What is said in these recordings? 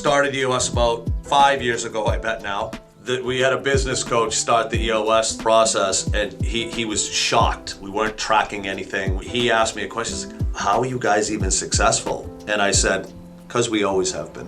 started EOS about 5 years ago, I bet now. We had a business coach start the EOS process, and he was shocked. We weren't tracking anything. He asked me a question, how are you guys even successful? And I said, because we always have been.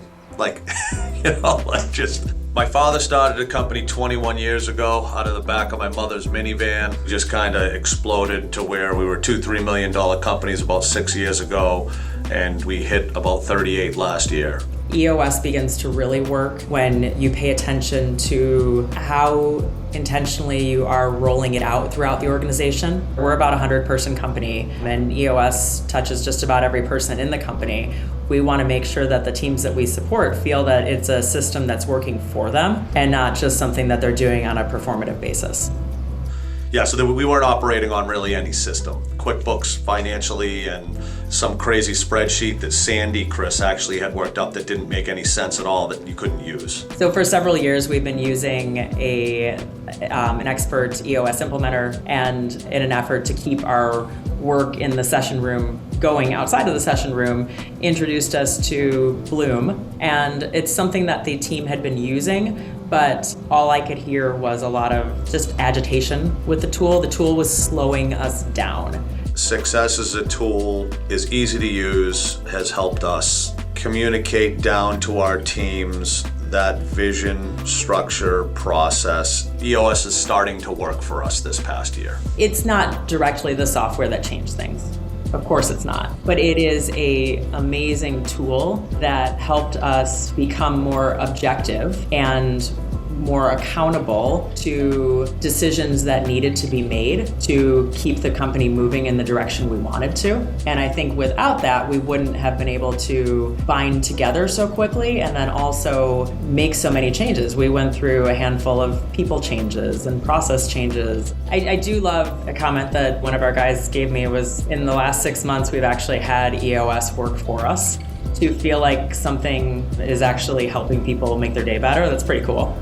My father started a company 21 years ago out of the back of my mother's minivan. Just kind of exploded to where we were $2-3 million companies about 6 years ago, and we hit about 38 last year. EOS begins to really work when you pay attention to how intentionally you are rolling it out throughout the organization. We're about a 100-person company, and EOS touches just about every person in the company. We want to make sure that the teams that we support feel that it's a system that's working for them and not just something that they're doing on a performative basis. Yeah, so we weren't operating on really any system. QuickBooks financially and some crazy spreadsheet that Chris actually had worked up that didn't make any sense at all that you couldn't use. So for several years, we've been using an expert EOS implementer, and in an effort to keep our work in the session room going outside of the session room, introduced us to Bloom. And it's something that the team had been using, but all I could hear was a lot of just agitation with the tool. The tool was slowing us down. Success as a tool is easy to use, has helped us communicate down to our teams that vision, structure, process. EOS is starting to work for us this past year. It's not directly the software that changed things. Of course it's not. But it is an amazing tool that helped us become more objective and more accountable to decisions that needed to be made to keep the company moving in the direction we wanted to. And I think without that, we wouldn't have been able to bind together so quickly and then also make so many changes. We went through a handful of people changes and process changes. I do love a comment that one of our guys gave me was, in the last 6 months, we've actually had EOS work for us. To feel like something is actually helping people make their day better, that's pretty cool.